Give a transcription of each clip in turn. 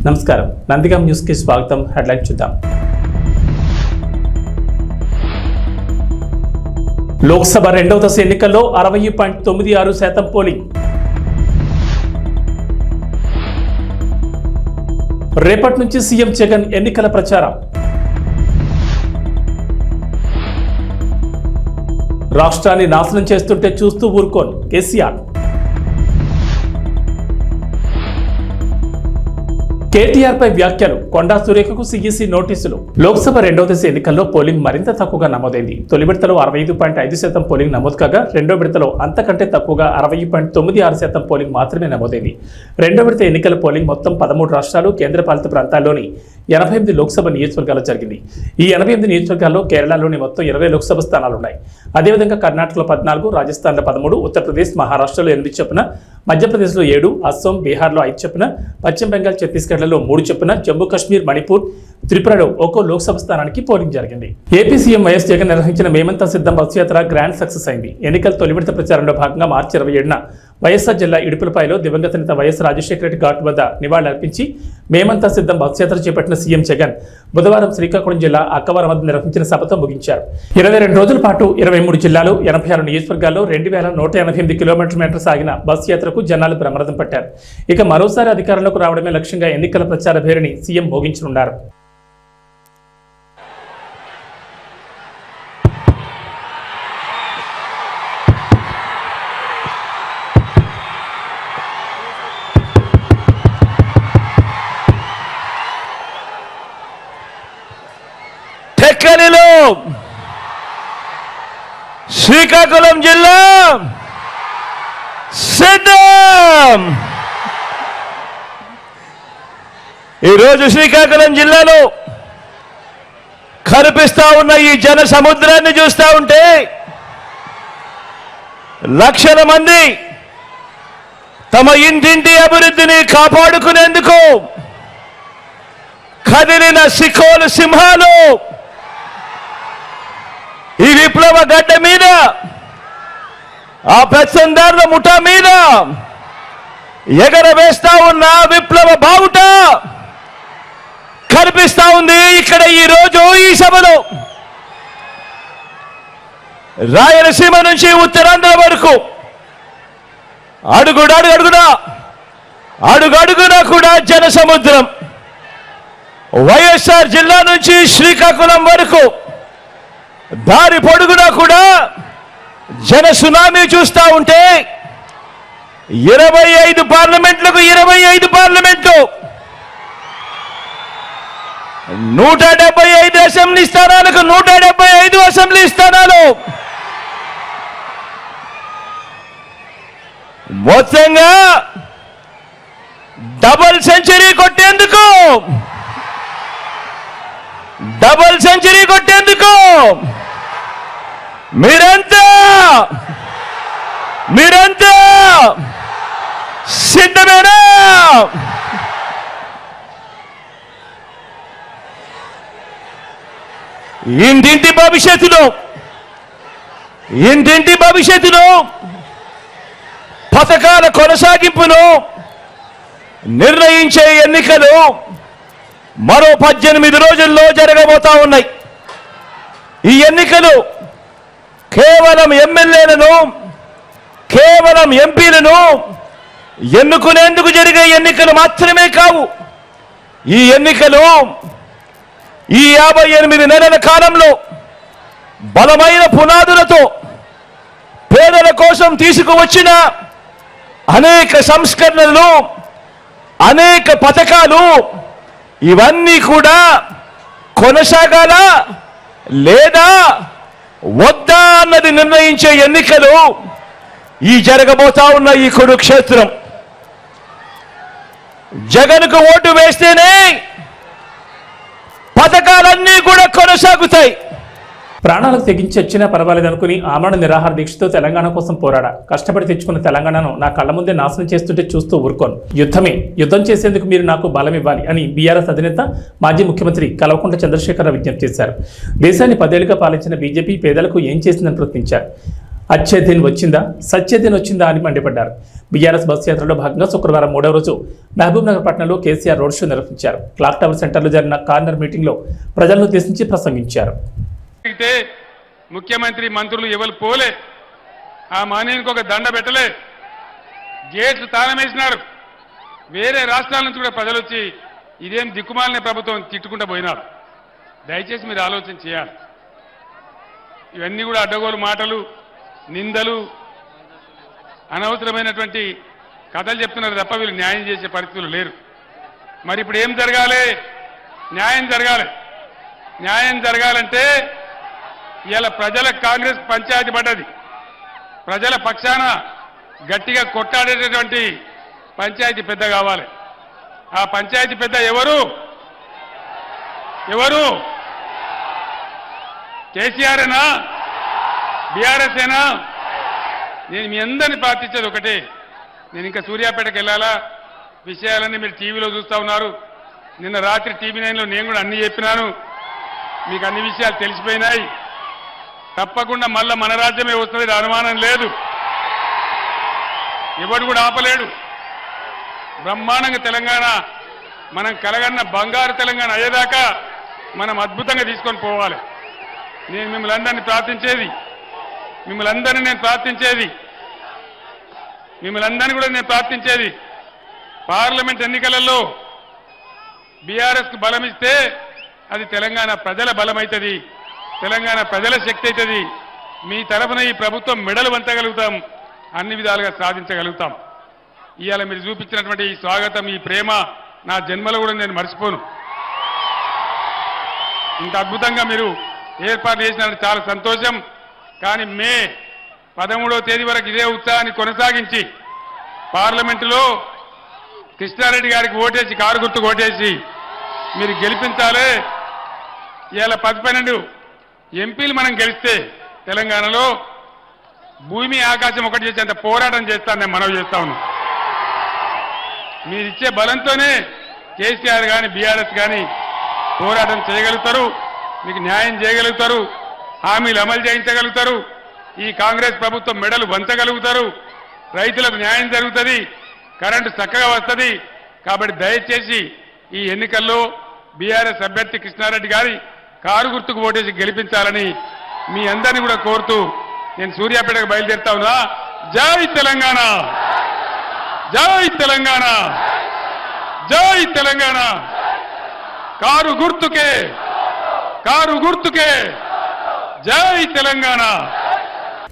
నమస్కారం, నందిగాం న్యూస్ కి స్వాగతం. హెడ్లైన్ చూద్దాం. లోక్సభ రెండవ దశ ఎన్నికల్లో 60.96% పోలింగ్. రేపటి నుంచి సీఎం జగన్ ఎన్నికల ప్రచారం. రాష్ట్రాన్ని నాశనం చేస్తుంటే చూస్తూ ఊరుకోను కేసీఆర్. కేటీఆర్ పై వ్యాఖ్యలు, కొండా సురేఖకు సీఈసీ నోటీసులు. లోక్సభ రెండవ దశ ఎన్నికల్లో పోలింగ్ మరింత తక్కువగా నమోదైంది. తొలి విడతలో 65.5% పోలింగ్ నమోదు కాగా రెండో విడతలో అంతకంటే తక్కువగా 60.96% పోలింగ్ మాత్రమే నమోదైంది. రెండో విడత ఎన్నికల పోలింగ్ మొత్తం 13 రాష్ట్రాలు, కేంద్రపాలిత ప్రాంతాల్లోని 88 లోక్సభ నియోజకవర్గాల్లో జరిగింది. ఈ 88 నియోజకవర్గాల్లో కేరళలోని మొత్తం 20 లోక్సభ స్థానాలున్నాయి. అదేవిధంగా కర్ణాటకలో 14, రాజస్థాన్లో 13, ఉత్తరప్రదేశ్, మహారాష్ట్రలో 8 చొప్పున, మధ్యప్రదేశ్లో 7, అస్సాం, బీహార్లో 5 చొప్పున, పశ్చిమ బెంగాల్, ఛత్తీస్గఢ్లలో 3 చొప్పున, జమ్మూ కాశ్మీర్, మణిపూర్, త్రిపురలో ఒక్కో లోక్సభ స్థానానికి పోలింగ్ జరిగింది. ఏపీ సీఎం వైఎస్ జగన్ నిర్వహించిన మేమంతా సిద్ధం బస్సు యాత్ర గ్రాండ్ సక్సెస్ అయింది. ఎన్నికల తొలి విడత ప్రచారంలో భాగంగా మార్చి 27న వైఎస్ఆర్ జిల్లా ఇడుపులపాయలో దివంగత నేత వైఎస్ రాజశేఖర రెడ్డి ఘాట్ వద్ద నివాళులర్పించి మేమంతా సిద్ధం బస్సు యాత్ర చేపట్టిన సీఎం జగన్ బుధవారం శ్రీకాకుళం జిల్లా అక్కవరం వద్ద నిర్వహించిన సభతో ముగించారు. 22 రోజుల పాటు 23 జిల్లాలు, 86 నియోజకవర్గాల్లో 2188 కిలోమీటర్ల సాగిన బస్సు యాత్రకు జనాలు బ్రహ్మరథం పట్టారు. ఇక మరోసారి అధికారంలోకి రావడమే లక్ష్యంగా ఎన్నికల ప్రచార భేరిని సీఎం మోగించనున్నారు. టెక్కలిలో శ్రీకాకుళం జిల్లా సిద్ధం. ఈరోజు శ్రీకాకుళం జిల్లాలో కనిపిస్తా ఉన్న ఈ జన సముద్రాన్ని చూస్తా ఉంటే లక్షల మంది తమ ఇంటింటి అభివృద్ధిని కాపాడుకునేందుకు కదిలిన సికోలు సింహాలు ఈ విప్లవ గడ్డ మీద, ఆ పెత్తందారుల ముఠా మీద ఎగరవేస్తా ఉన్న విప్లవ బావుట కనిపిస్తా ఉంది ఇక్కడ ఈ రోజు ఈ సభలో. రాయలసీమ నుంచి ఉత్తరాంధ్ర వరకు అడుగడుగునా కూడా జన సముద్రం. వైఎస్ఆర్ జిల్లా నుంచి శ్రీకాకుళం వరకు దారి పొడుగునా కూడా జన సునామీ చూస్తా ఉంటే 25 పార్లమెంట్లకు 25 పార్లమెంట్లు, 175 అసెంబ్లీ స్థానాలకు 175 అసెంబ్లీ స్థానాలు, మొత్తంగా డబుల్ సెంచరీ కొట్టేందుకు మీరంతా సిద్ధమేనా? ఇంటింటి భవిష్యత్తులో పథకాల కొనసాగింపును నిర్ణయించే ఎన్నికలు మరో 18 రోజుల్లో జరగబోతా ఉన్నాయి. ఈ ఎన్నికలు కేవలం ఎమ్మెల్యేలను, కేవలం ఎంపీలను ఎన్నుకునేందుకు జరిగే ఎన్నికలు మాత్రమే కావు. ఈ ఎన్నికలు ఈ 58 నెలల కాలంలో బలమైన పునాదులతో పేదల కోసం తీసుకువచ్చిన అనేక సంస్కరణలు, అనేక పథకాలు, ఇవన్నీ కూడా కొనసాగాల లేదా వద్దా అన్నది నిర్ణయించే ఎన్నికలు ఈ జరగబోతా ఉన్న ఈ కురుక్షేత్రం. జగన్కు ఓటు వేస్తేనే పథకాలన్నీ కూడా కొనసాగుతాయి. ప్రాణాలకు తెగించి వచ్చినా పర్వాలేదనుకుని ఆమరణ నిరాహార దీక్షతో తెలంగాణ కోసం పోరాడా. కష్టపడి తెచ్చుకున్న తెలంగాణను నా కళ్ళ ముందే నాశనం చేస్తుంటే చూస్తూ ఊరుకోను. యుద్ధం చేసేందుకు మీరు నాకు బలం ఇవ్వాలి అని బీఆర్ఎస్ అధినేత మాజీ ముఖ్యమంత్రి కల్వకుంట్ల చంద్రశేఖరరావు విజ్ఞప్తి చేశారు. దేశాన్ని 10 ఏళ్లుగా పాలించిన బీజేపీ పేదలకు ఏం చేసిందని ప్రశ్నించారు. అచ్చేదిన్ వచ్చిందా సత్యదిన్ వచ్చిందా అని మండిపడ్డారు. బీఆర్ఎస్ బస్సు యాత్రలో భాగంగా శుక్రవారం 3వ రోజు మహబూబ్ నగర్ పట్టణంలో కేసీఆర్ రోడ్ షో నిర్వహించారు. క్లాక్ టవర్ సెంటర్లో జరిగిన కార్నర్ మీటింగ్లో ప్రజలను ఉద్దేశించి ప్రసంగించారు. ముఖ్యమంత్రి మంత్రులు ఎవరు పోలే, ఆ మానేనికి ఒక దండ పెట్టలే, గేట్లు తాళం వేసినారు. వేరే రాష్ట్రాల నుంచి కూడా ప్రజలు వచ్చి ఇదేం దిక్కుమాలిన ప్రభుత్వం తిట్టుకుంటూ పోయినారు. దయచేసి మీరు ఆలోచన చేయాలి. ఇవన్నీ కూడా అడ్డగోలు మాటలు, నిందలు, అనవసరమైనటువంటి కథలు చెప్తున్నారు తప్ప వీళ్ళు న్యాయం చేసే పరిస్థితులు లేరు. మరి ఇప్పుడు ఏం జరగాలి? న్యాయం జరగాలి. న్యాయం జరగాలంటే ఇలా ప్రజల కాంగ్రెస్ పంచాయతీ పడ్డది. ప్రజల పక్షాన గట్టిగా కొట్టాడేటటువంటి పంచాయతీ పెద్ద కావాలి. ఆ పంచాయతీ పెద్ద ఎవరు? ఎవరు? కేసీఆర్ఏనా? బీఆర్ఎస్ ఏనా? నేను మీ అందరినీ ప్రార్థించేది ఒకటే, నేను ఇంకా సూర్యాపేటకు వెళ్ళాలా, విషయాలన్నీ మీరు టీవీలో చూస్తూ ఉన్నారు. నిన్న రాత్రి టీవీ 9లో నేను కూడా అన్ని చెప్పినాను, మీకు అన్ని విషయాలు తెలిసిపోయినాయి. తప్పకుండా మళ్ళా మన రాజ్యమే వస్తుంది, అనుమానం లేదు. ఎవడు కూడా ఆపలేడు. బ్రహ్మాండంగా తెలంగాణ మనం కలగన్న బంగారు తెలంగాణ అయ్యేదాకా మనం అద్భుతంగా తీసుకొని పోవాలి. నేను మిమ్మల్ని అందరినీ ప్రార్థించేది, పార్లమెంట్ ఎన్నికలలో బీఆర్ఎస్కు బలం ఇస్తే అది తెలంగాణ ప్రజల బలం అవుతుంది, తెలంగాణ ప్రజల శక్తి అవుతుంది. మీ తరఫున ఈ ప్రభుత్వం మెడలు వంచగలుగుతాం, అన్ని విధాలుగా సాధించగలుగుతాం. ఇవాళ మీరు చూపించినటువంటి ఈ స్వాగతం, ఈ ప్రేమ నా జన్మలో కూడా నేను మర్చిపోను. ఇంత అద్భుతంగా మీరు ఏర్పాటు చేసినట్టు చాలా సంతోషం. కానీ మే 13వ తేదీ వరకు ఇదే ఉత్సాహాన్ని కొనసాగించి పార్లమెంటులో కృష్ణారెడ్డి గారికి ఓటేసి, కారు గుర్తుకు ఓటేసి మీరు గెలిపించాలి. ఇవాళ 10-12 ఎంపీలు మనం గెలిస్తే తెలంగాణలో భూమి ఆకాశం ఒకటి చేసేంత పోరాటం చేస్తాను, నేను మనవి చేస్తా ఉన్నాను. మీరిచ్చే బలంతోనే కేసీఆర్ కానీ బీఆర్ఎస్ కానీ పోరాటం చేయగలుగుతారు, మీకు న్యాయం చేయగలుగుతారు, హామీలు అమలు చేయించగలుగుతారు, ఈ కాంగ్రెస్ ప్రభుత్వం మెడలు వంచగలుగుతారు, రైతులకు న్యాయం జరుగుతుంది, కరెంటు చక్కగా వస్తుంది. కాబట్టి దయచేసి ఈ ఎన్నికల్లో బీఆర్ఎస్ అభ్యర్థి కృష్ణారెడ్డి గారి కారు గుర్తుకు ఓటేసి గెలిపించాలని మీ అందరినీ కూడా కోరుతూ నేను సూర్యాపేటకు బయలుదేరుతా ఉన్నా. జై తెలంగాణ, జై తెలంగాణ, జై తెలంగాణ. కారు గుర్తుకే, కారు గుర్తుకే, జై తెలంగాణ.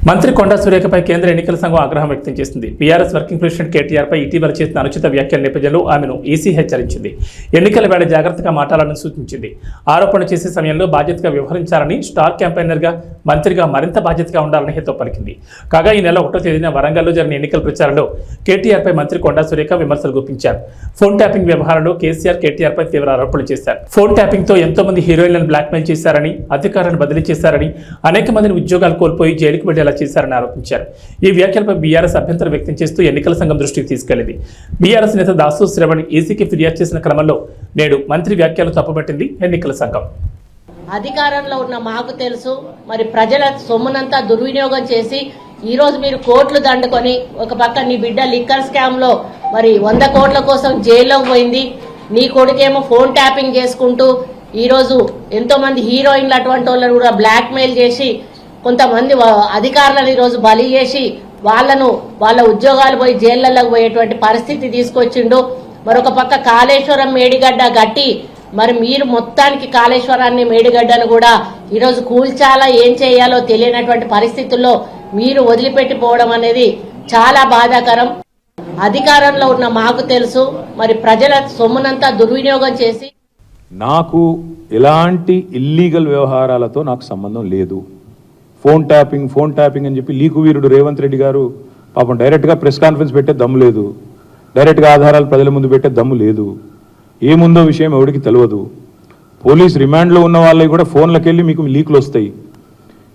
మంత్రి కొండా సురేఖపై కేంద్ర ఎన్నికల సంఘం ఆగ్రహం వ్యక్తం చేసింది. బీఆర్ఎస్ వర్కింగ్ ప్రెసిడెంట్ కేటీఆర్పై ఇటీవల చేసిన అనుచిత వ్యాఖ్యల నేపథ్యంలో ఆమెను ఈసీ హెచ్చరించింది. ఎన్నికల వేళ జాగ్రత్తగా మాట్లాడాలని సూచించింది. ఆరోపణ చేసే సమయంలో బాధ్యతగా వ్యవహరించాలని, స్టార్ క్యాంపెయినర్గా మంత్రిగా మరింత బాధ్యతగా ఉండాలని హితవు పలికింది. కాగా ఈ నెల 1వ తేదీన వరంగల్లో జరిగిన ఎన్నికల ప్రచారంలో కేటీఆర్పై మంత్రి కొండా సురేఖ విమర్శలు గుప్పించారు. ఫోన్ ట్యాపింగ్ వ్యవహారంలో కేసీఆర్ కేటీఆర్పై తీవ్ర ఆరోపణలు చేశారు. ఫోన్ ట్యాపింగ్తో ఎంతో మంది హీరోయిన్లను బ్లాక్మెయిల్ చేశారని, అధికారులను బదిలీ చేశారని, అనేక మందిని ఉద్యోగాలు కోల్పోయి జైలుకు వెళ్లేలా చేశారని ఆరోపించారు. ఈ వ్యాఖ్యలపై బీఆర్ఎస్ అభ్యంతరం వ్యక్తం చేస్తూ ఎన్నికల సంఘం దృష్టికి తీసుకెళ్లింది. బీఆర్ఎస్ నేత దాసు శ్రవణ్ ఈసీకి ఫిర్యాదు చేసిన క్రమంలో నేడు మంత్రి వ్యాఖ్యలు తప్పుపట్టింది ఎన్నికల సంఘం. అధికారంలో ఉన్న మాకు తెలుసు, మరి ప్రజల సొమ్మునంతా దుర్వినియోగం చేసి ఈ రోజు మీరు కోట్లు దండుకొని ఒక పక్క నీ బిడ్డ లిక్కర్ స్కామ్ లో మరి 100 కోట్ల కోసం జైల్లోకి పోయింది, నీ కొడుకేమో ఫోన్ ట్యాపింగ్ చేసుకుంటూ ఈ రోజు ఎంతో మంది హీరోయిన్లు అటువంటి వాళ్ళని కూడా బ్లాక్ మెయిల్ చేసి కొంతమంది అధికారులను ఈరోజు బలి చేసి వాళ్ళ ఉద్యోగాలు పోయి జైళ్లలోకి పోయేటువంటి పరిస్థితి తీసుకొచ్చిండు. మరొక పక్క కాళేశ్వరం మేడిగడ్డ గట్టి మరి మీరు మొత్తానికి కాళేశ్వరాన్ని మేడిగడ్డను కూడా ఈరోజు కూల్చాలా, ఏం చేయాలో తెలియనటువంటి పరిస్థితుల్లో మీరు వదిలిపెట్టిపోవడం అనేది చాలా బాధాకరం. అధికారంలో ఉన్న మాకు తెలుసు, మరి ప్రజల సొమ్మునంతా దుర్వినియోగం చేసి నాకు ఎలాంటి ఇల్లీగల్ వ్యవహారాలతో నాకు సంబంధం లేదు. ఫోన్ ట్యాపింగ్ అని చెప్పి లీకు వీరుడు రేవంత్ రెడ్డి గారు పాపం డైరెక్ట్గా ప్రెస్ కాన్ఫరెన్స్ పెట్టే దమ్ము లేదు, డైరెక్ట్గా ఆధారాలు ప్రజల ముందు పెట్టే దమ్ము లేదు, ఏముందో విషయం ఎవరికి తెలియదు. పోలీస్ రిమాండ్లో ఉన్న వాళ్ళకి కూడా ఫోన్లకు వెళ్ళి మీకు లీకులు వస్తాయి.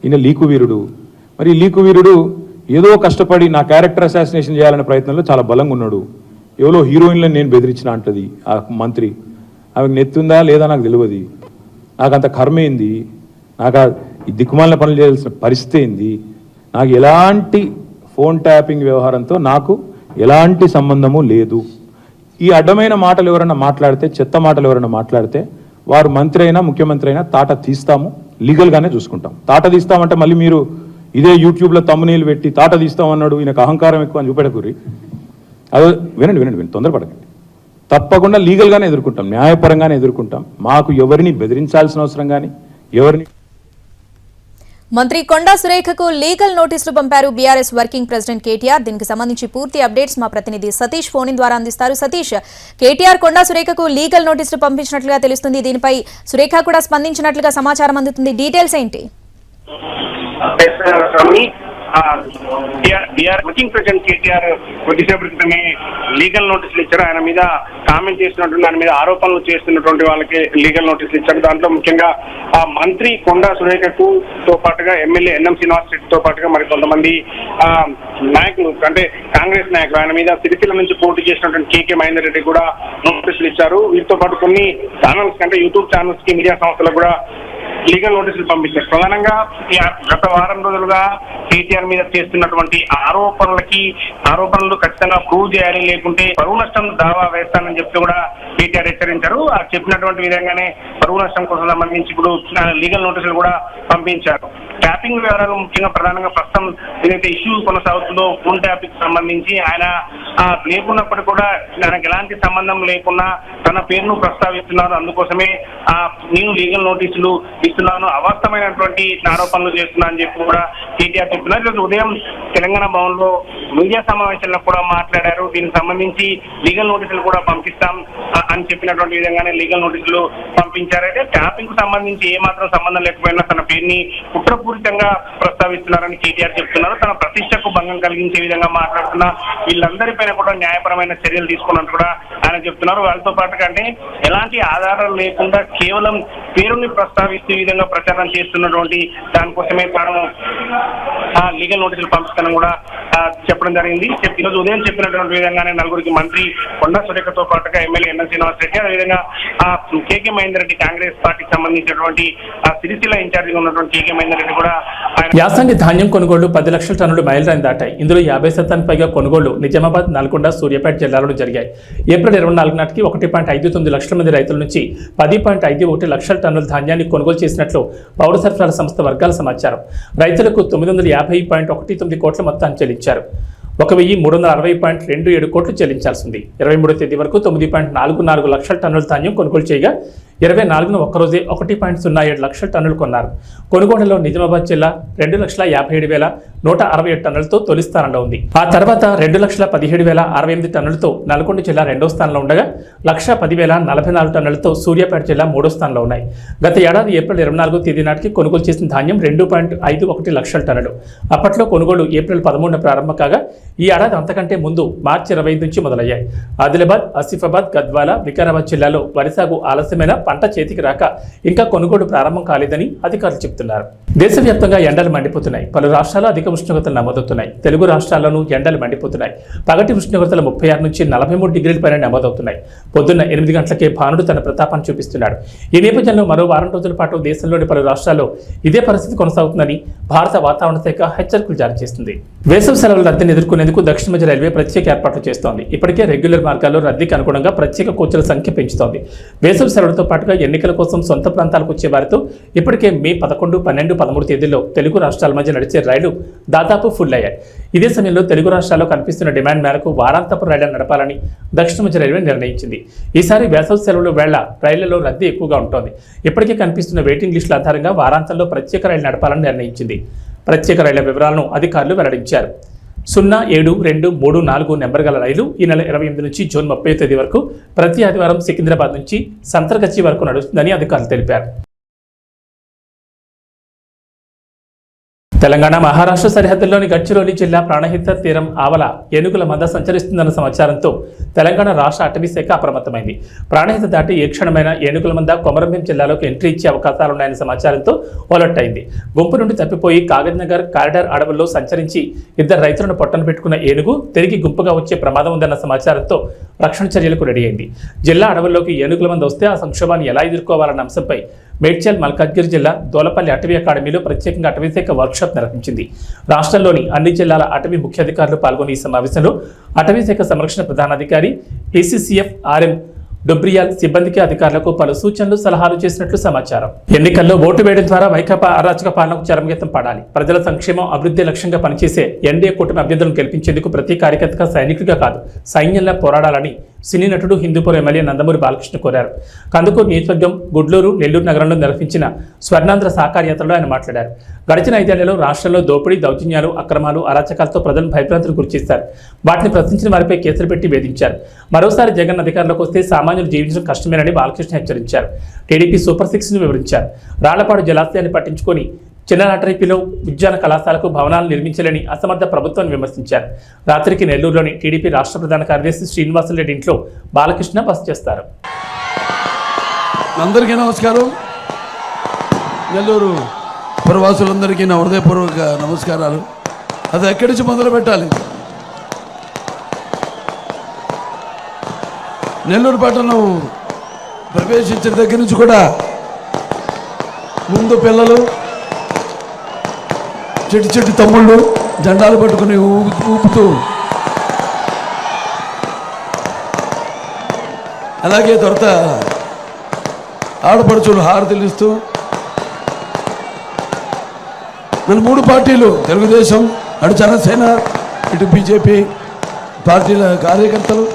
ఈయన లీకు వీరుడు. మరి ఈ లీకు వీరుడు ఏదో కష్టపడి నా క్యారెక్టర్ అసాసినేషన్ చేయాలనే ప్రయత్నంలో చాలా బలంగా ఉన్నాడు. ఎవరో హీరోయిన్లను నేను బెదిరించిన అంటది ఆ మంత్రి. ఆమెకు నెత్తుందా లేదా నాకు తెలియదు. నాకంత కర్మ ఏంది, నాకు ఈ దిక్కుమాలిన పనులు చేయాల్సిన పరిస్థితి ఏంది, నాకు ఎలాంటి ఫోన్ ట్యాపింగ్ వ్యవహారంతో నాకు ఎలాంటి సంబంధము లేదు. ఈ అడ్డమైన మాటలు ఎవరైనా మాట్లాడితే, చెత్త మాటలు ఎవరైనా మాట్లాడితే వారు మంత్రి అయినా ముఖ్యమంత్రి అయినా తాట తీస్తాము, లీగల్గానే చూసుకుంటాం. తాట తీస్తామంటే మళ్ళీ మీరు ఇదే యూట్యూబ్లో తమ్మునీళ్ళు పెట్టి తాట తీస్తామన్నాడు, ఈయనకు అహంకారం ఎక్కువ అని చూపెడకూరి. అదే వినండి, తొందరపడకండి. తప్పకుండా లీగల్గానే ఎదుర్కొంటాం, న్యాయపరంగానే ఎదుర్కొంటాం. మాకు ఎవరిని బెదిరించాల్సిన అవసరం కానీ ఎవరిని. మంత్రి కొండా సురేఖకు లీగల్ నోటీసులు పంపారు బీఆర్ఎస్ వర్కింగ్ ప్రెసిడెంట్ కేటీఆర్. దీనికి సంబంధించి పూర్తి అప్డేట్స్ మా ప్రతినిధి సతీష్ ఫోన్ ఇన్ ద్వారా అందిస్తారు. సతీష్, కేటీఆర్ కొండా సురేఖకు లీగల్ నోటీసులు పంపించినట్లుగా తెలుస్తుంది. దీనిపై సురేఖ కూడా స్పందించినట్లుగా సమాచారం అందుతుంది. డీటెయిల్స్ ఏంటి? వర్కింగ్ ప్రెసిడెంట్ కేటీఆర్ కొద్దిసేపటి క్రితమే లీగల్ నోటీసులు ఇచ్చారు. ఆయన మీద కామెంట్ చేస్తున్నటువంటి, దాని మీద ఆరోపణలు చేస్తున్నటువంటి వాళ్ళకి లీగల్ నోటీసులు ఇచ్చారు. దాంట్లో ముఖ్యంగా మంత్రి కొండా సురేఖకు తో పాటుగా ఎమ్మెల్యే ఎన్ఎం శ్రీనివాస్ రెడ్డితో పాటుగా మరి కొంతమంది నాయకులు, అంటే కాంగ్రెస్ నాయకులు, ఆయన మీద సిరిసిల్ల నుంచి పోటీ చేసినటువంటి కేకే మహేందర్ రెడ్డి కూడా నోటీసులు ఇచ్చారు. వీటితో పాటు కొన్ని ఛానల్స్ అంటే యూట్యూబ్ ఛానల్స్ కి, మీడియా సంస్థలకు కూడా లీగల్ నోటీసులు పంపించారు. ప్రధానంగా గత వారం రోజులుగా కేటీఆర్ మీద చేస్తున్నటువంటి ఆరోపణలు ఖచ్చితంగా ప్రూవ్ చేయాలి, లేకుంటే పరువు నష్టం దావా వేస్తానని చెప్పి కూడా కేటీఆర్ హెచ్చరించారు. ఆ చెప్పినటువంటి విధంగానే పరువు నష్టం కోసం సంబంధించి ఇప్పుడు లీగల్ నోటీసులు కూడా పంపించారు. ట్యాపింగ్ వివరాలు ముఖ్యంగా ప్రధానంగా ప్రస్తుతం ఏదైతే ఇష్యూ కొనసాగుతుందో ఫోన్ ట్యాపింగ్ సంబంధించి ఆయన లేకున్నప్పటికీ కూడా ఆయనకు ఎలాంటి సంబంధం లేకుండా తన పేరును ప్రస్తావిస్తున్నారు. అందుకోసమే నేను లీగల్ నోటీసులు ఇస్తున్నాను, అవాస్తవమైనటువంటి ఆరోపణలు చేస్తున్నా అని చెప్పి కూడా కేటీఆర్ చెప్తున్నారు. ఈరోజు ఉదయం తెలంగాణ భవన్ లో మీడియా సమావేశంలో కూడా మాట్లాడారు. దీనికి సంబంధించి లీగల్ నోటీసులు కూడా పంపిస్తాం అని చెప్పినటువంటి విధంగానే లీగల్ నోటీసులు పంపించారు. అయితే ట్యాపింగ్ కు సంబంధించి ఏమాత్రం సంబంధం లేకపోయినా తన పేరుని కుట్రపూరితంగా ప్రస్తావిస్తున్నారని కేటీఆర్ చెప్తున్నారు. తన ప్రతిష్టకు భంగం కలిగించే విధంగా మాట్లాడుతున్న వీళ్ళందరిపైన కూడా న్యాయపరమైన చర్యలు తీసుకున్నట్టు కూడా ఆయన చెప్తున్నారు. వాళ్ళతో పాటు కంటే ఎలాంటి ఆధారాలు లేకుండా కేవలం పేరుని ప్రస్తావిస్తూ ఈ విధంగా ప్రచారం చేస్తున్నటువంటి దానికోసమే తాను లీగల్ నోటీసులు పంపిస్తానని కూడా చెప్పడం జరిగింది. ఈరోజు ఉదయం చెప్పినటువంటి విధంగానే నలుగురికి మంత్రి కొండా సురేఖతో పాటుగా ఎమ్మెల్యే ఎన్ఎం శ్రీనివాస్ రెడ్డి, అదేవిధంగా కేకే మహేందర్ రెడ్డి కాంగ్రెస్ పార్టీకి సంబంధించినటువంటి సిరిసిల్ల ఇన్ఛార్జిగా ఉన్నటువంటి కేకే మహేందర్ రెడ్డి కూడా యాసంగి ధాన్యం కొనుగోళ్లు 10 లక్షల టన్నులు మైలురాయిని దాటాయి. ఇందులో 50% పైగా కొనుగోళ్లు నిజామాబాద్, నల్గొండ, సూర్యాపేట జిల్లాలలో జరిగాయి. ఏప్రిల్ 24 నాటికి 1.59 లక్షల మంది రైతుల నుంచి 10.51 లక్షల టన్నుల ధాన్యాన్ని కొనుగోలు చేసినట్లు పౌర సరఫరాల సంస్థ వర్గాల సమాచారం. రైతులకు 950.19 కోట్ల మొత్తాన్ని చెల్లించారు. 1,360.27 కోట్లు చెల్లించాల్సి ఉంది. 23వ తేదీ వరకు 9.44 లక్షల టన్నుల ధాన్యం కొనుగోలు చేయగా 24న ఒక్కరోజే 1.07 లక్షల టన్నులు కొన్నారు. కొనుగోలులో నిజామాబాద్ జిల్లా 2,57,167 టన్నులతో తొలి స్థానంలో ఉంది. ఆ తర్వాత 2,17,068 టన్నులతో నల్గొండ జిల్లా రెండో స్థానంలో ఉండగా 1,10,044 టన్నులతో సూర్యాపేట జిల్లా మూడో స్థానంలో ఉన్నాయి. గత ఏడాది ఏప్రిల్ 24వ తేదీ నాటికి కొనుగోలు చేసిన ధాన్యం 2.51 లక్షల టన్నులు. అప్పట్లో కొనుగోలు ఏప్రిల్ 13న ప్రారంభం కాగా ఈ ఏడాది అంతకంటే ముందు మార్చి 25 నుంచి మొదలయ్యాయి. ఆదిలాబాద్, ఆసిఫాబాద్, గద్వాల, వికారాబాద్ జిల్లాలో వరి సాగు ఆలస్యమైన పంట చేతికి రాక ఇంకా కొనుగోలు ప్రారంభం కాలేదని అధికారులు చెబుతున్నారు. దేశవ్యాప్తంగా ఎండలు మండిపోతున్నాయి. పలు రాష్ట్రాల్లో అధిక ఉష్ణోగ్రతలు నమోదవుతున్నాయి. తెలుగు రాష్ట్రాల్లోనూ ఎండలు మండిపోతున్నాయి. పగటి ఉష్ణోగ్రతలు 36 నుంచి 43 డిగ్రీల పైన నమోదవుతున్నాయి. పొద్దున్న 8 గంటలకే భానుడు తన ప్రతాపాన్ని చూపిస్తున్నాడు. ఈ నేపథ్యంలో మరో వారం రోజుల పాటు దేశంలోని పలు రాష్ట్రాల్లో ఇదే పరిస్థితి కొనసాగుతుందని భారత వాతావరణ శాఖ హెచ్చరికలు జారీ చేస్తుంది. వేసవి సెలవుల రద్దీని ఎదుర్కొనేందుకు దక్షిణ మధ్య రైల్వే ప్రత్యేక ఏర్పాట్లు చేస్తోంది. ఇప్పటికే రెగ్యులర్ మార్గాల్లో రద్దీకి అనుగుణంగా ప్రత్యేక కోచ్ల సంఖ్య పెంచుతోంది. వేసవి సెలవులతో పాటుగా ఎన్నికల కోసం సొంత ప్రాంతాలకు వచ్చే వారితో ఇప్పటికే మే 11, 12, 13 తేదీల్లో తెలుగు రాష్ట్రాల మధ్య నడిచే రైళ్లు దాదాపు ఫుల్ అయ్యాయి. ఇదే సమయంలో తెలుగు రాష్ట్రాల్లో కనిపిస్తున్న డిమాండ్ మేరకు వారాంతపు రైళ్లను నడపాలని దక్షిణ మధ్య రైల్వే నిర్ణయించింది. ఈసారి వేసవి సెలవుల వేళ రైళ్లలో రద్దీ ఎక్కువగా ఉంటుంది. ఇప్పటికే కనిపిస్తున్న వెయిటింగ్ లిస్టుల ఆధారంగా వారాంతంలో ప్రత్యేక రైలు నడపాలని నిర్ణయించింది. ప్రత్యేక రైళ్ల వివరాలను అధికారులు వెల్లడించారు. 072334 నెంబర్ గల రైలు ఈ నెల 28 నుంచి జూన్ 30 తేదీ వరకు ప్రతి ఆదివారం సికింద్రాబాద్ నుంచి సంతర్గచ్చి వరకు నడుస్తుందని అధికారులు తెలిపారు. తెలంగాణ మహారాష్ట్ర సరిహద్దుల్లోని గడ్చిరోలి జిల్లా ప్రాణహిత తీరం ఆవల ఏనుగుల మంద సంచరిస్తుందన్న సమాచారంతో తెలంగాణ రాష్ట్ర అటవీ శాఖ అప్రమత్తమైంది. ప్రాణహిత దాటి ఏ క్షణమైన ఏనుగుల మంద కొమరంభీం జిల్లాలోకి ఎంట్రీ ఇచ్చే అవకాశాలున్నాయన్న సమాచారంతో అలర్ట్ అయింది. గుంపు నుండి తప్పిపోయి కాగజ్నగర్ కారిడార్ అడవుల్లో సంచరించి 2 రైతులను పొట్టన పెట్టుకున్న ఏనుగు తిరిగి గుంపుగా వచ్చే ప్రమాదం ఉందన్న సమాచారంతో రక్షణ చర్యలకు రెడీ అయింది. జిల్లా అడవుల్లోకి ఏనుగుల మంద వస్తే ఆ సంక్షోభాన్ని ఎలా ఎదుర్కోవాలన్న అంశంపై మేడ్చల్ మల్కాజ్గిరి జిల్లా దోలపల్లి అటవీ అకాడమీలో ప్రత్యేకంగా అటవీశాఖ వర్క్షాప్ నిర్వహించింది. రాష్ట్రంలోని అన్ని జిల్లాల అటవీ ముఖ్యాధికారులు పాల్గొన్న ఈ సమావేశంలో అటవీశాఖ సంరక్షణ ప్రధానాధికారి PCCF RM డొబ్రియాల్ సిబ్బందికి అధికారులకు పలు సూచనలు సలహాలు చేసినట్లు సమాచారం. ఎన్నికల్లో ఓటు వేయడం ద్వారా వైకాపా అరాచక పాలనకు చరమగీతం పాడాలి. ప్రజల సంక్షేమం అభివృద్ధి లక్ష్యంగా పనిచేసే ఎన్డీఏ కూటమి అభ్యర్థులను గెలిపించేందుకు ప్రతి కార్యకర్తగా సైనికుడిగా కాదు సైన్యంలా పోరాడాలని సినీ నటుడు హిందూపూర్ ఎమ్మెల్యే నందమూరి బాలకృష్ణ కోరారు. కందుకూరు నియోజకవర్గం గుడ్లూరు, నెల్లూరు నగరంలో నిర్వహించిన స్వర్ణాంధ్ర సాకార యాత్రలో ఆయన మాట్లాడారు. గడిచిన 5 ఏళ్లలో రాష్ట్రంలో దోపిడీ, దౌర్జన్యాలు, అక్రమాలు, అరాచకాలతో ప్రజలను భయభ్రాంతులకు గురిచేశారు. వాటిని ప్రశ్నించిన వారిపై కేసులు పెట్టి వేధించారు. మరోసారి జగన్ అధికారంలోకి వస్తే సామాన్యులు జీవించడం కష్టమేనని బాలకృష్ణ హెచ్చరించారు. టీడీపీ సూపర్ 6ను వివరించారు. రాళ్లపాడు జలాశయాన్ని పట్టించుకొని చిన్ననాటరిపిలో ఉద్యాన కళాశాలకు భవనాలు నిర్మించాలని అసమర్థ ప్రభుత్వాన్ని విమర్శించారు. రాత్రికి నెల్లూరులోని టీడీపీ రాష్ట్ర ప్రధాన కార్యదర్శి శ్రీనివాసరెడ్డి ఇంట్లో బాలకృష్ణ బస చేస్తారు. అందరికీ నమస్కారం. నెల్లూరు ప్రవాసులందరికీ నా హృదయపూర్వక నమస్కారాలు. అది ఎక్కడి నుంచి మొదలు పెట్టాలి? నెల్లూరు పట్టణం ప్రవేశించిన దగ్గర నుంచి కూడా ముందు పిల్లలు, చెట్టు తమ్ముళ్ళు జెండాలు పట్టుకుని ఊపుతూ, అలాగే తర్వాత ఆడపడుచులు హారతులు ఇస్తూ, మన 3 పార్టీలు తెలుగుదేశం, అటు జనసేన, ఇటు బీజేపీ పార్టీల కార్యకర్తలు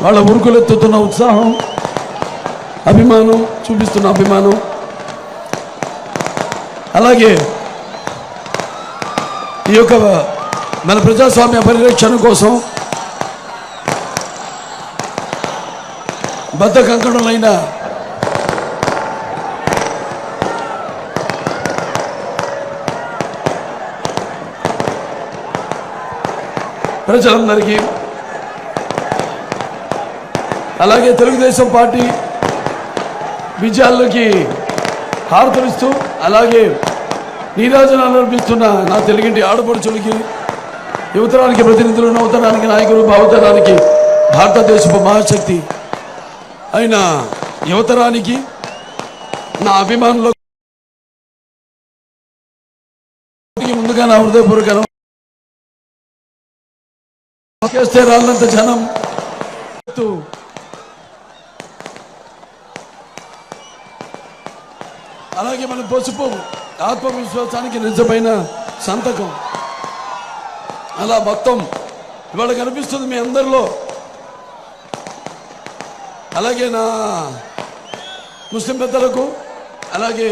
వాళ్ళ ఉరుకులెత్తుతున్న ఉత్సాహం, అభిమానం, చూపిస్తున్న అభిమానం, అలాగే ఈ యొక్క మన ప్రజాస్వామ్య పరిరక్షణ కోసం బద్ధ కంకణులైన ప్రజలందరికీ, అలాగే తెలుగుదేశం పార్టీ విజయాలకి హారతలిస్తూ, అలాగే నీరాజనాలు అర్పిస్తున్న నా తెలుగింటి ఆడపడుచులకి, యువతరానికి ప్రతినిధులు, నవతరానికి నాయకులు, భావతరానికి భారతదేశపు మహాశక్తి అయిన యువతరానికి నా అభిమానులకు ముందుగా నా హృదయపూర్వక చేస్తే రాళ్ళంత జనం, అలాగే మన పసుపు ఆత్మవిశ్వాసానికి నిజమైన సంతకం. అలా మొత్తం ఇవాళ కనిపిస్తుంది మీ అందరిలో. అలాగే నా ముస్లిం పెద్దలకు, అలాగే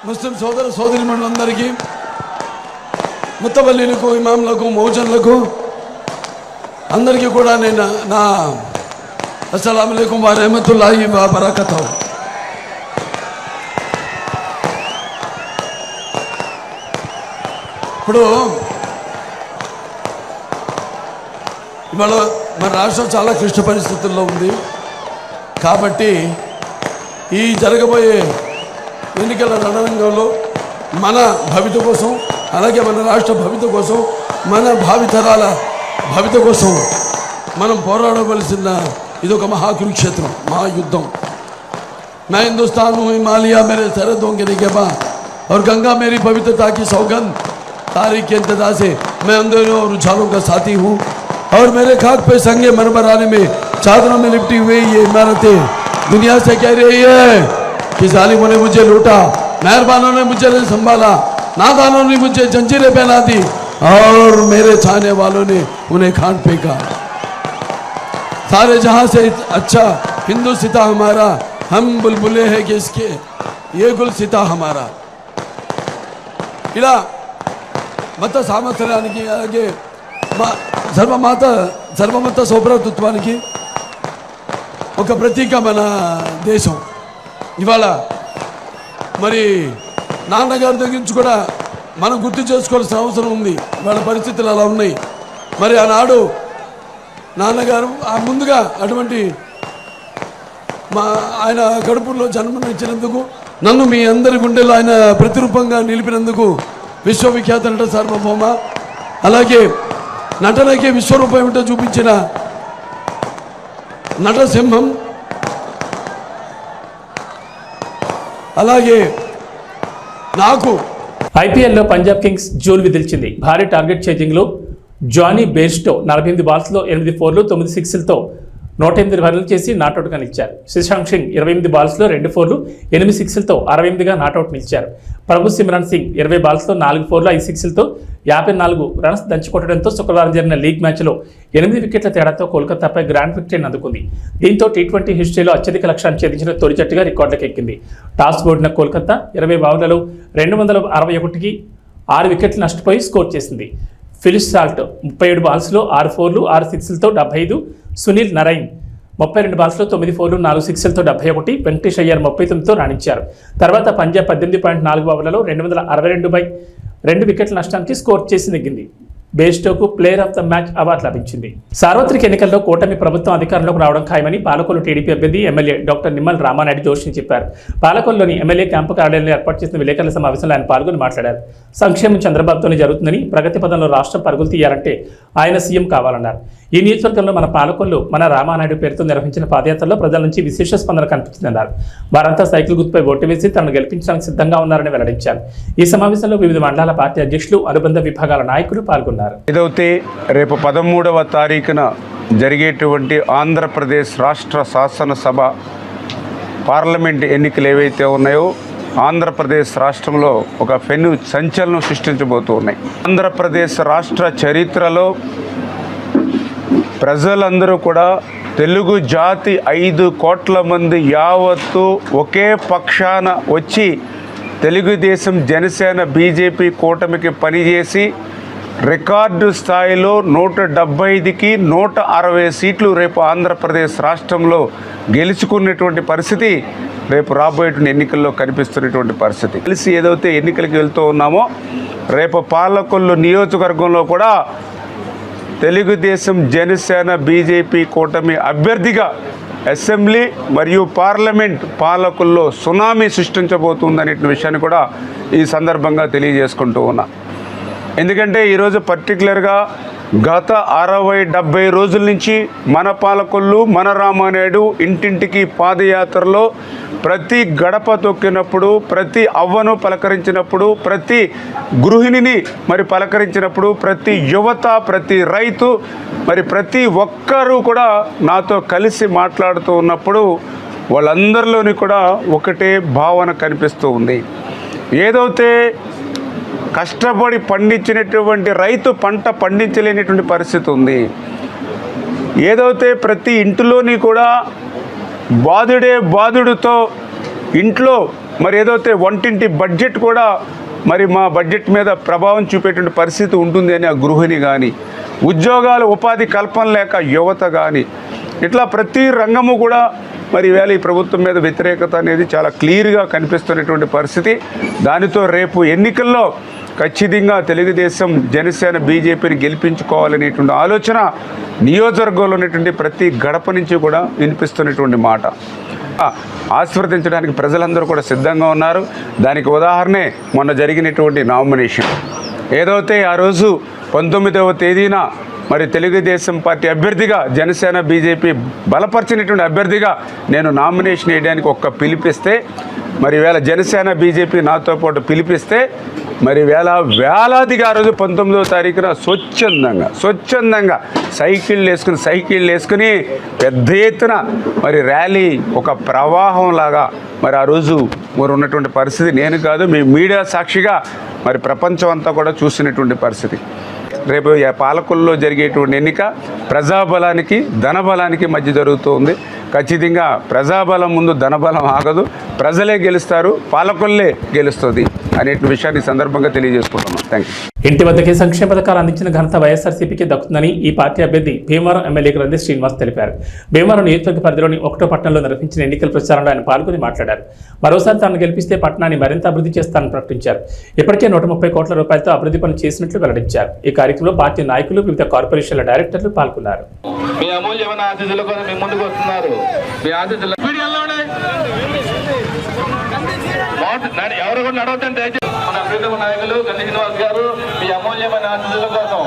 ముస్లిం సోదర సోదరిమణులందరికీ, ముత్తవల్లీలకు, ఇమాంలకు, మౌజన్లకు అందరికీ కూడా నేను నా అస్సలాము అలైకుం వ రహమతుల్లాహి వ బరకతుహు. ఇప్పుడు ఇవాళ మన రాష్ట్రం చాలా క్లిష్ట పరిస్థితుల్లో ఉంది. కాబట్టి ఈ జరగబోయే ఎన్నికల రణరంగంలో మన భవిత కోసం, అలాగే మన రాష్ట్ర భవిత కోసం, మన భావితరాల భవిత కోసం మనం పోరాడవలసిన ఇదొక మహాకురుక్షేత్రం, మహాయుద్ధం. मैं हिंदुस्तान हूँ, हिमालय मेरे सरहदों के निगहबा और गंगा मेरी पवित्रता की सौगंध. तारीख के इंतजार से मैं अंधेरों और उछालों का साथी हूँ और मेरे खाक पे संगे मरमराने में चादरों में लिपटी हुई ये इमारतें दुनिया से कह रही है कि जालिमों ने मुझे लूटा, मेहरबानों ने मुझे संभाला, नादानों ने मुझे जंजीरें पहना दी और मेरे छाने वालों ने उन्हें खान फेंका. सारे जहां से अच्छा हिंदू सिता हमारा, हम बुलबुले हैं कि इसके ये गुल सिता हमारा. ఇలా మత సామర్థ్యానికి, అలాగే సర్వమత సౌభ్రాతృత్వానికి ఒక ప్రతీక మన దేశం. ఇవాళ మరి నాన్నగారి దగ్గర నుంచి కూడా మనం గుర్తు చేసుకోవాల్సిన అవసరం ఉంది. వాళ్ళ పరిస్థితులు అలా ఉన్నాయి. మరి ఆనాడు నాన్నగారు ముందుగా అటువంటి ఆయన కడుపులో జన్మనిచ్చినందుకు, నన్ను మీ అందరి గుండెలో ఆయన ప్రతిరూపంగా నిలిపినందుకు విశ్వవిఖ్యాత నట సార్వభౌమ, అలాగే నటనకి విశ్వరూపం ఏమిటో చూపించిన నటసింహం అలాగే నాకు ఐపీఎల్లో పంజాబ్ కింగ్స్ జూల్ విదిల్చింది. భారీ టార్గెట్ చేజింగ్లో జానీ బేర్స్టో 48 బాల్స్లో 8 4లు 9 6లతో 108 రన్లు చేసి నాటౌట్గా నిలిచారు. శశాంక్ సింగ్ 28 బాల్స్లో 2 4లు 8 6లతో 68గా నాటౌట్ నిలిచారు. ప్రభు సిమ్రాన్ సింగ్ 20 బాల్స్లో 4 4లు 5 6లతో 54 రన్స్ దంచుకొట్టడంతో శుక్రవారం జరిగిన లీగ్ మ్యాచ్లో 8 వికెట్ల తేడాతో కోల్కతాపై గ్రాండ్ విక్టరీని అందుకుంది. దీంతో టీ20 హిస్టరీలో అత్యధిక లక్ష్యాన్ని ఛేదించిన తొలి జట్టుగా రికార్డులకు ఎక్కింది. టాస్ ఓడిన కోల్కతా 20 ఓవర్లలో 261కి 6 వికెట్లు నష్టపోయి స్కోర్ చేసింది. ఫిలిస్ సాల్ట్ 37 బాల్స్లో 6 4లు 6 6లతో 75, సునీల్ నరైన్ 32 బాల్స్లో 9 4లు 4 6లతో 71, వెంకటేష్ అయ్యర్ 39తో రాణించారు. తర్వాత పంజాబ్ 18.4 ఓవర్లలో 262 వికెట్ల నష్టానికి స్కోర్ చేసి నెగ్గింది. బేస్టోకు player of the match award లభించింది. సార్వత్రిక ఎన్నికల్లో కూటమి ప్రభుత్వం అధికారంలోకి రావడం ఖాయమని పాలకొల్లు టీడీపీ అభ్యర్థి ఎమ్మెల్యే డాక్టర్ నిమ్మల రామానాయుడు జోషి చెప్పారు. పాలకొల్లులోని ఎమ్మెల్యే క్యాంపు కార్యాలయంలో ఏర్పాటు చేసిన విలేకరుల సమావేశంలో ఆయన పాల్గొని మాట్లాడారు. సంక్షేమం చంద్రబాబుతోనే జరుగుతుందని, ప్రగతి పదంలో రాష్ట్రం పరుగులు తీయాలంటే ఆయన సీఎం కావాలన్నారు. ఈ నియోజకవర్గంలో మన పాలకొల్లు మన రామానాయుడు పేరుతో నిర్వహించిన పాదయాత్రలో ప్రజల నుంచి విశేష స్పందన కనిపించిందన్నారు. వారంతా సైకిల్ గుర్తుపై ఓటు వేసి తనను గెలిపించడానికి సిద్ధంగా ఉన్నారని వెల్లడించారు. ఈ సమావేశంలో వివిధ మండలాల పార్టీ అధ్యక్షులు, అనుబంధ విభాగాల నాయకులు పాల్గొన్నారు. ఏదైతే రేపు 13వ తారీఖున జరిగేటువంటి ఆంధ్రప్రదేశ్ రాష్ట్ర శాసనసభ పార్లమెంట్ ఎన్నికలు ఏవైతే ఉన్నాయో ఆంధ్రప్రదేశ్ రాష్ట్రంలో ఒక పెను సంచలనం సృష్టించబోతూ ఉన్నాయి. ఆంధ్రప్రదేశ్ రాష్ట్ర చరిత్రలో ప్రజలందరూ కూడా తెలుగు జాతి 5 కోట్ల మంది యావత్తు ఒకే పక్షాన వచ్చి తెలుగుదేశం, జనసేన, బీజేపీ కూటమికి పనిచేసి రికార్డు స్థాయిలో 175కి 160 సీట్లు రేపు ఆంధ్రప్రదేశ్ రాష్ట్రంలో గెలుచుకున్నటువంటి పరిస్థితి రేపు రాబోయేటువంటి ఎన్నికల్లో కనిపిస్తున్నటువంటి పరిస్థితి. కలిసి ఏదైతే ఎన్నికలకు వెళ్తూ ఉన్నామో రేపు పాలకొల్లు నియోజకవర్గంలో కూడా తెలుగుదేశం, జనసేన, బీజేపీ కూటమి అభ్యర్థిగా అసెంబ్లీ మరియు పార్లమెంట్ పాలకుల్లో సునామీ సృష్టించబోతుందనే విషయాన్ని కూడా ఈ సందర్భంగా తెలియజేసుకుంటూ ఉన్నా. ఎందుకంటే ఈరోజు పర్టికులర్గా గత 60-70 రోజుల నుంచి మన పాలకొల్లు, మన రామానాయుడు ఇంటింటికి పాదయాత్రలో ప్రతి గడప తొక్కినప్పుడు, ప్రతి అవ్వను పలకరించినప్పుడు, ప్రతి గృహిణిని మరి పలకరించినప్పుడు, ప్రతి యువత, ప్రతి రైతు, మరి ప్రతి ఒక్కరూ కూడా నాతో కలిసి మాట్లాడుతూ ఉన్నప్పుడు వాళ్ళందరిలోని కూడా ఒకటే భావన కనిపిస్తూ ఉంది. ఏదైతే కష్టపడి పండించినటువంటి రైతు పంట పండించలేనటువంటి పరిస్థితి ఉంది. ఏదైతే ప్రతి ఇంటిలోని కూడా బాధుడితో ఇంట్లో మరి ఏదైతే వంటింటి బడ్జెట్ కూడా మరి మా బడ్జెట్ మీద ప్రభావం చూపేటువంటి పరిస్థితి ఉంటుంది అని ఆ గృహిణి కానీ, ఉద్యోగాలు ఉపాధి కల్పన లేక యువత కానీ, ఇట్లా ప్రతి రంగము కూడా మరి ఈవేళ ఈ ప్రభుత్వం మీద వ్యతిరేకత అనేది చాలా క్లియర్గా కనిపిస్తున్నటువంటి పరిస్థితి. దానితో రేపు ఎన్నికల్లో ఖచ్చితంగా తెలుగుదేశం, జనసేన, బీజేపీని గెలిపించుకోవాలనేటువంటి ఆలోచన నియోజకవర్గంలో ఉన్నటువంటి ప్రతి గడప నుంచి కూడా వినిపిస్తున్నటువంటి మాట. ఆశీర్వదించడానికి ప్రజలందరూ కూడా సిద్ధంగా ఉన్నారు. దానికి ఉదాహరణే మొన్న జరిగినటువంటి నామినేషన్. ఏదైతే ఆ రోజు 19వ తేదీన మరి తెలుగుదేశం పార్టీ అభ్యర్థిగా, జనసేన, బీజేపీ బలపరిచినటువంటి అభ్యర్థిగా నేను నామినేషన్ వేయడానికి ఒక్క పిలిపిస్తే, మరి వేళ జనసేన, బీజేపీ నాతో పాటు పిలిపిస్తే మరి వేలాదిగా ఆ రోజు 19వ తారీఖున స్వచ్ఛందంగా సైకిళ్ళు వేసుకుని పెద్ద ఎత్తున మరి ర్యాలీ, ఒక ప్రవాహంలాగా మరి ఆ రోజు మరి ఉన్నటువంటి పరిస్థితి నేను కాదు, మీ మీడియా సాక్షిగా మరి ప్రపంచం అంతా కూడా చూసినటువంటి పరిస్థితి. రేపు పాలకొల్లులో జరిగేటువంటి ఎన్నిక ప్రజాబలానికి, ధనబలానికి మధ్య జరుగుతుంది. ఖచ్చితంగా ప్రజాబలం ముందు ధనబలం ఆగదు, ప్రజలే గెలుస్తారు, పాలకొల్లే గెలుస్తుంది అనే విషయాన్ని సందర్భంగా తెలియజేసుకుంటున్నాం. Thank you. ఇంటి వద్దకే సంక్షేమ పథకాలు అందించిన ఘనత వైఎస్ఆర్సీపీకి దక్కుతుందని ఈ పార్టీ అభ్యర్థి భీమవరం ఎమ్మెల్యే గ్రంథి శ్రీనివాస్ తెలిపారు. భీమవరం నియోజకవర్గ పరిధిలోని 1వ పట్టణంలో నిర్వహించిన ఎన్నికల ప్రచారంలో ఆయన పాల్గొని మాట్లాడారు. మరోసారి తాను గెలిపిస్తే పట్టణాన్ని మరింత అభివృద్ధి చేస్తానని ప్రకటించారు. ఇప్పటికే 130 కోట్ల రూపాయలతో అభివృద్ధి పనులు చేసినట్లు వెల్లడించారు. ఈ కార్యక్రమంలో పార్టీ నాయకులు, వివిధ కార్పొరేషన్ల డైరెక్టర్లు పాల్గొన్నారు. మీ అమూల్యమైన ఆతిథుల కోసం మీ ముందుకు వస్తున్నారు. మీ ఆతిథులు ఎవరు కూడా నడవద్దండి. మన ప్రీతమ నాయకులు గంధి శ్రీనివాస్ గారు మీ అమూల్యమైన ఆతిథుల కోసం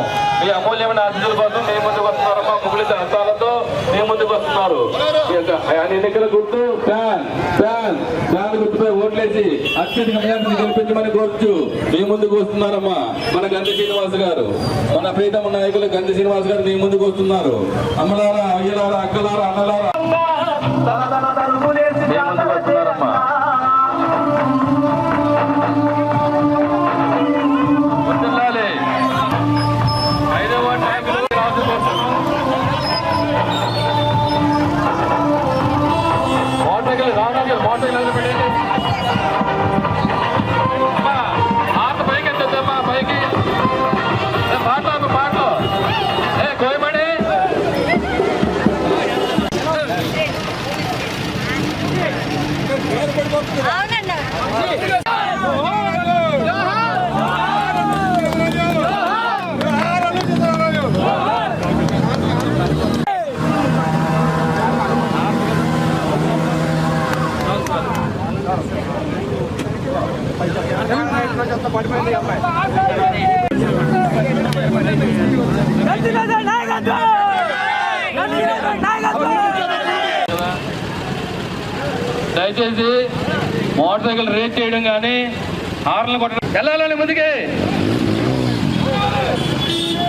మీ ముందుకు వస్తున్నారమ్మా. ముగ్గులి హస్తాలతో మీ ముందుకు వస్తున్నారు. ఎన్నికల గుర్తు ఫ్యాన్ గుర్తుపై ఓట్లేసి అత్యధిక మెజార్టీని గెలిపించమని కోరుచు మీ ముందుకు వస్తున్నారమ్మా మన గంధి శ్రీనివాస్ గారు, మన ప్రీతమ నాయకులు గంధి శ్రీనివాస్ గారు మీ ముందుకు వస్తున్నారు. అమ్మలారా, అయ్యలారా, అక్కలారా, అన్నలారా మీ ముందుకు వస్తున్నారమ్మా. వస్తున్నాలి 5వ నాయకులు మోటార్ పెట్టండి. ఆట పైకి ఎత్తమ్మా, పైకి పాటలు కోయమని దయచేసి మోటార్ సైకిల్ రేస్ చేయడం కానీ హార్న్లు కొట్టడం, వెళ్ళాలండి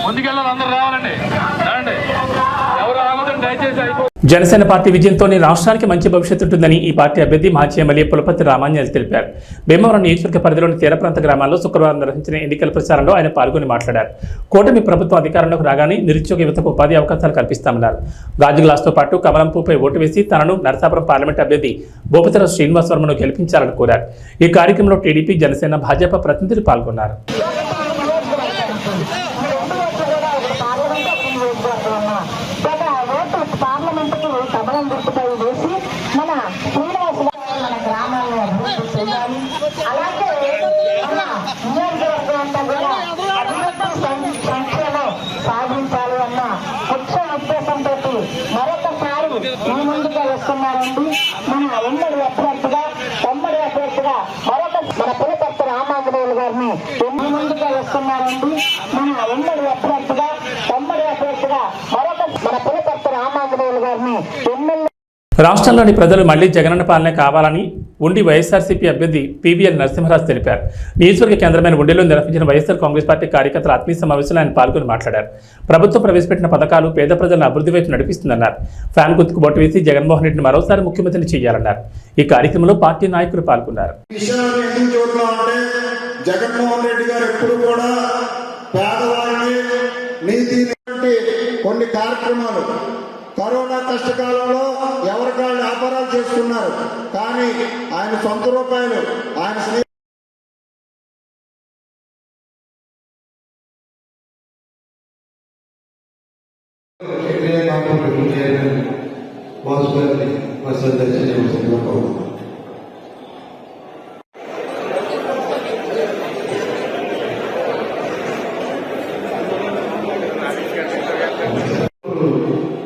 ముందుకెళ్ళాలి, అందరూ రావాలండి. ఎవరు ఆగదండి దయచేసి. అయిపో జనసేన పార్టీ విజయంతోనే రాష్ట్రానికి మంచి భవిష్యత్తు ఉంటుందని ఈ పార్టీ అభ్యర్థి మాజీ ఎమ్మెల్యే పులపర్తి రామాంజలి తెలిపారు. భీమవరం నియోజకవర్గ పరిధిలోని తీర ప్రాంత గ్రామాల్లో శుక్రవారం నిర్వహించిన ఎన్నికల ప్రచారంలో ఆయన పాల్గొని మాట్లాడారు. కూటమి ప్రభుత్వం అధికారంలోకి రాగానే నిరుద్యోగ యువతకు ఉపాధి అవకాశాలు కల్పిస్తామన్నారు. గాజు గ్లాస్తో పాటు కమలం పూపై ఓటు వేసి తనను నరసాపురం పార్లమెంట్ అభ్యర్థి భూపతిరాజు శ్రీనివాస్ వర్మను గెలిపించాలని కోరారు. ఈ కార్యక్రమంలో టీడీపీ, జనసేన, భాజపా ప్రతినిధులు పాల్గొన్నారు. సాధించాలి అన్న ముఖ్య ఉద్దేశంతో మరొకసారి మీ ముందుగా వస్తున్నారండి. మన ఉమ్మడి అభ్యర్థిగా మన పులపర్తి రామాంజనేయులు గారిని మీ ముందుగా వస్తున్నారండి. మన ఉమ్మడి అభ్యర్థిగా మన పులపర్తి రామాంజనేయులు గారిని ఎమ్మెల్యే. రాష్ట్రంలోని ప్రజలు మళ్లీ జగనన్న పాలనే కావాలని ఉండి వైఎస్ఆర్సీపీ అభ్యర్థి పీవీఎల్ నరసింహరాజు తెలిపారు. నియోజకవర్గ కేంద్రమైన ఉండిలో నిర్వహించిన వైఎస్ఆర్ కాంగ్రెస్ పార్టీ కార్యకర్తల ఆత్మీయ సమావేశంలో ఆయన పాల్గొని మాట్లాడారు. ప్రభుత్వం ప్రవేశపెట్టిన పథకాలు పేద ప్రజలను అభివృద్ధి వైపు నడిపిస్తుందన్నారు. ఫ్యాన్ గుర్తుకు బొట్టు వేసి జగన్మోహన్ రెడ్డిని మరోసారి ముఖ్యమంత్రిని చేయాలన్నారు. ఈ కార్యక్రమంలో పార్టీ నాయకులు పాల్గొన్నారు. జగన్మోహన్ రెడ్డి గారు ఎప్పుడు కూడా పేదవారిని నీతి కొన్ని కార్యక్రమాలు కరోనా కష్టకాలంలో ఎవరికాళ్ళు వ్యాపారాలు చేసుకున్నారు. కానీ ఆయన సొంత రూపాయలు ఆయన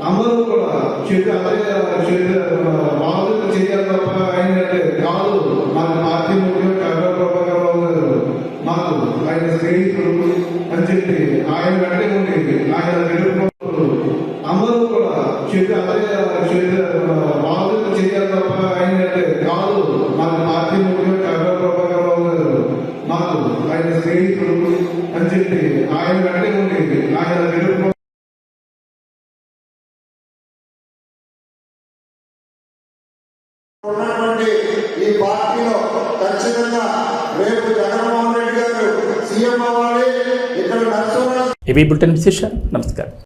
అందరూ కూడా వాళ్ళు చేయాలి తప్ప ఆయన కాదు. మన పార్టీ ముఖ్యం చంద్రబాబు గారు మాకు ఆయన స్నేహితులు అని చెప్పి ఆయన వెంటనే ఉండేది. ఆయన అందరూ కూడా వాళ్ళు చేయాలి తప్ప ఆయన కాదు. మన పార్టీ ముఖ్యం చంద్రబాబు గారు మాకు ఆయన స్నేహితులు అని చెప్పి ఆయన వెంటనే ఉండేది. ఆయన ఉన్నటువంటి ఈ పార్టీలో ఖచ్చితంగా రేపు జగన్మోహన్ రెడ్డి గారు సీఎం అవ్వాలి. ఇక్కడ ఇవి బులెటిన్ విశేషాలు. నమస్కారం.